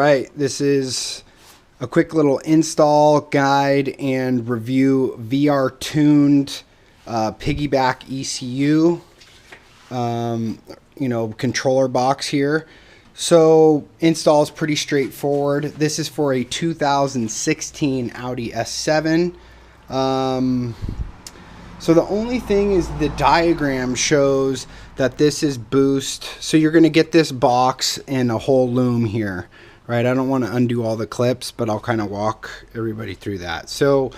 right, this is a quick little install guide and review VR tuned piggyback ECU, controller box here. So install is pretty straightforward. This is for a 2016 Audi S7. So the only thing is the diagram shows that this is boost. So you're going to get this box and a whole loom here, right? I don't want to undo all the clips, but I'll kind of walk everybody through that. So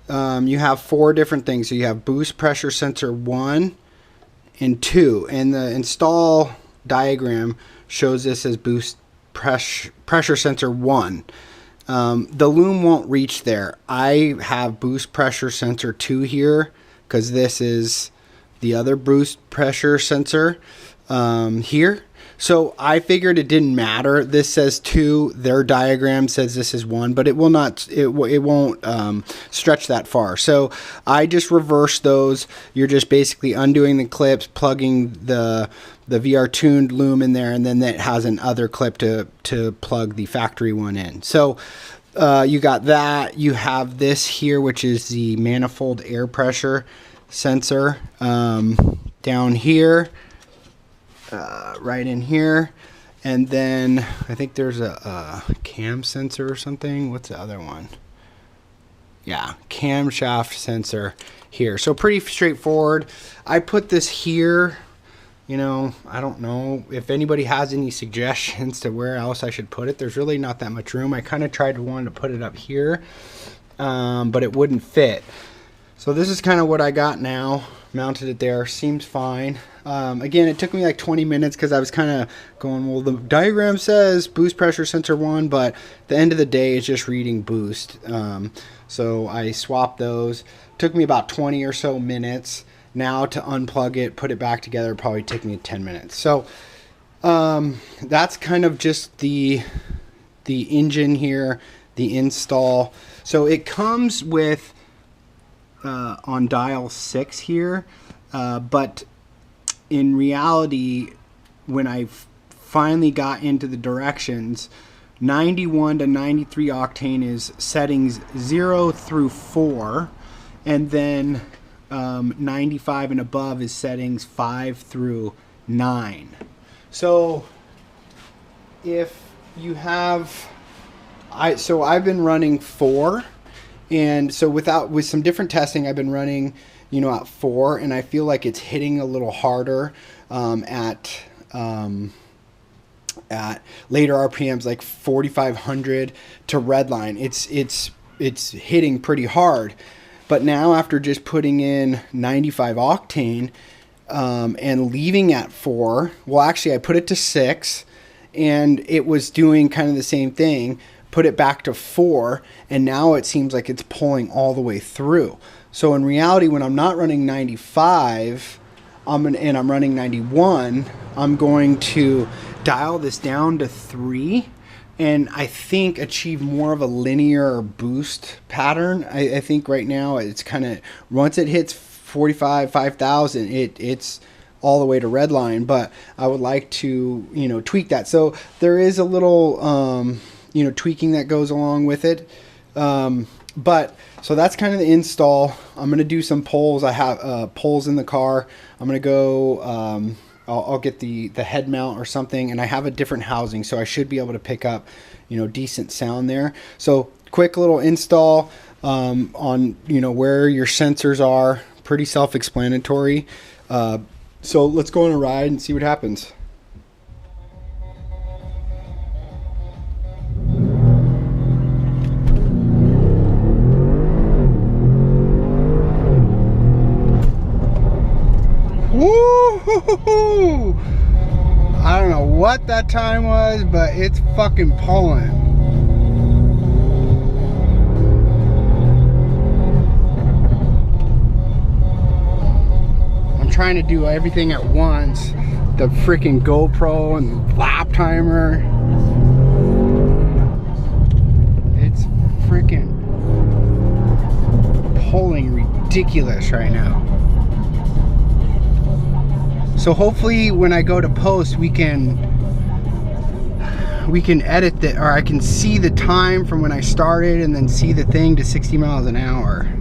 you have 4 different things. So you have boost pressure sensor 1 and 2, and the install diagram shows this as boost pressure sensor 1. The loom won't reach there. I have boost pressure sensor 2 here, because this is the other boost pressure sensor here. So I figured it didn't matter. This says 2. Their diagram says this is 1, but it will not. It won't stretch that far. So I just reversed those. You're just basically undoing the clips, plugging the VR tuned loom in there, and then it has an other clip to plug the factory one in. So you got that. You have this here, which is the manifold air pressure sensor down here, right in here. And then I think there's a cam sensor or something. What's the other one? Yeah, camshaft sensor here. So pretty straightforward. I put this here. I don't know if anybody has any suggestions to where else I should put it. There's really not that much room. I kind of wanted to put it up here, but it wouldn't fit. So this is kind of what I got now. Mounted it there. Seems fine. Again, it took me like 20 minutes because I was kind of going, well, the diagram says boost pressure sensor 1, but at the end of the day, it's just reading boost. So I swapped those. Took me about 20 or so minutes. Now to unplug it, put it back together, probably take me 10 minutes. So that's kind of just the engine here, the install. So it comes with on dial 6 here, but in reality, when I finally got into the directions, 91 to 93 octane is settings 0 through 4, and then 95 and above is settings 5 through 9. So if you have, I've been running 4, and so with some different testing, I've been running, at 4, and I feel like it's hitting a little harder at later RPMs, like 4,500 to redline. It's hitting pretty hard. But now after just putting in 95 octane and leaving at 4, well, actually I put it to 6 and it was doing kind of the same thing, put it back to 4, and now it seems like it's pulling all the way through. So in reality, when I'm not running 95 and I'm running 91, I'm going to dial this down to 3 and I think achieve more of a linear boost pattern. I think right now it's kind of, once it hits 5,000, it's all the way to redline, but I would like to, tweak that. So there is a little, tweaking that goes along with it. But so that's kind of the install. I'm going to do some poles. I have poles in the car. I'm going to go, I'll get the head mount or something, and I have a different housing, so I should be able to pick up, decent sound there. So quick little install on, where your sensors are. Pretty self-explanatory. So let's go on a ride and see what happens. Woo! I don't know what that time was, but it's fucking pulling. I'm trying to do everything at once. The freaking GoPro and the lap timer. It's freaking pulling ridiculous right now. So hopefully when I go to post, we can we can edit the, or I can see the time from when I started and then see the thing to 60 miles an hour.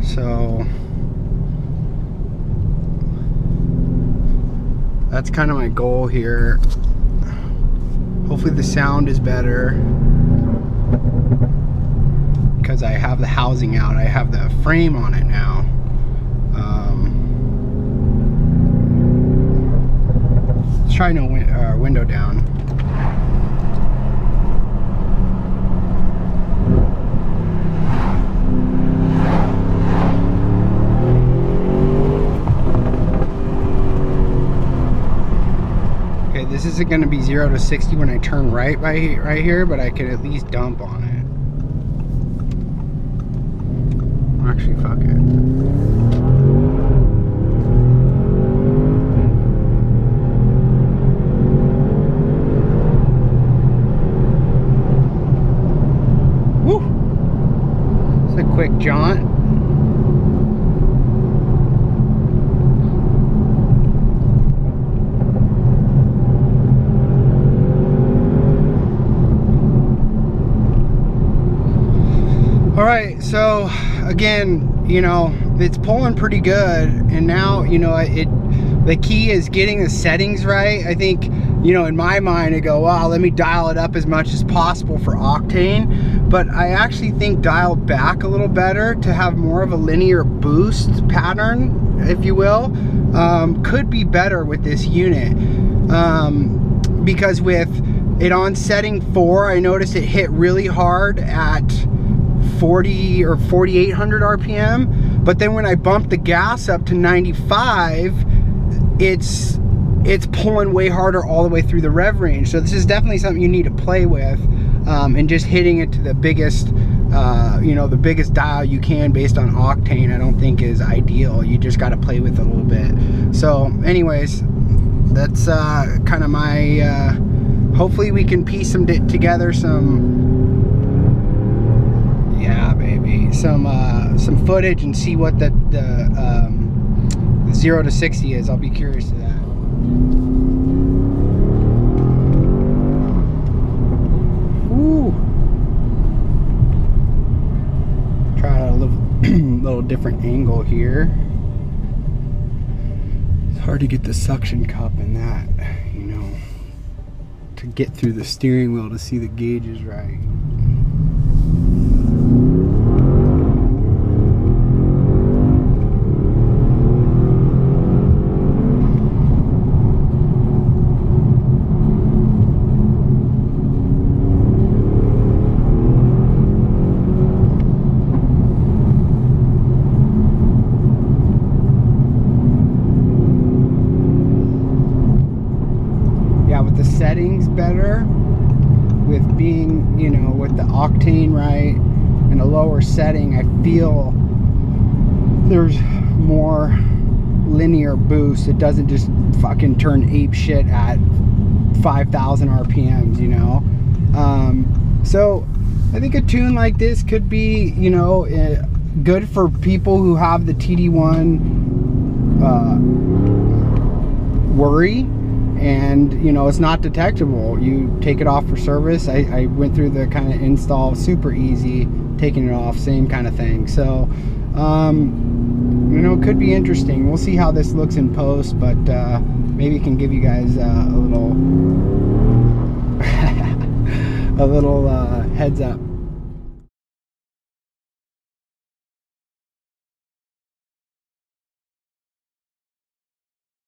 So that's kind of my goal here. Hopefully the sound is better because I have the housing out. I have the frame on it now. Let's try no window down. Okay, this isn't going to be 0 to 60 when I turn right here, but I can at least dump on it. Actually, fuck it. Quick jaunt. All right, so again, you know, it's pulling pretty good, and now, you know, the key is getting the settings right. I think, you know, in my mind I go, wow, let me dial it up as much as possible for octane, but I actually think dial back a little better to have more of a linear boost pattern, if you will, could be better with this unit, because with it on setting 4, I noticed it hit really hard at 40 or 4,800 RPM, but then when I bumped the gas up to 95, it's pulling way harder all the way through the rev range. So this is definitely something you need to play with, and just hitting it to the biggest, you know, the biggest dial you can based on octane, I don't think is ideal. You just got to play with it a little bit. So anyways, that's kind of my, hopefully we can piece together some, yeah, baby, some footage and see what the 0 to 60 is. I'll be curious to that. Ooh. Try out a little different angle here. It's hard to get the suction cup in that, you know, to get through the steering wheel to see the gauges right. Settings better, with being, you know, with the octane right and a lower setting, I feel there's more linear boost. It doesn't just fucking turn ape shit at 5,000 RPMs, you know. So I think a tune like this could be, you know, good for people who have the TD1 worry. And, you know, it's not detectable. You take it off for service. I went through the kind of install, super easy, taking it off, same kind of thing. So, you know, it could be interesting. We'll see how this looks in post, but maybe it can give you guys a little, a little heads up.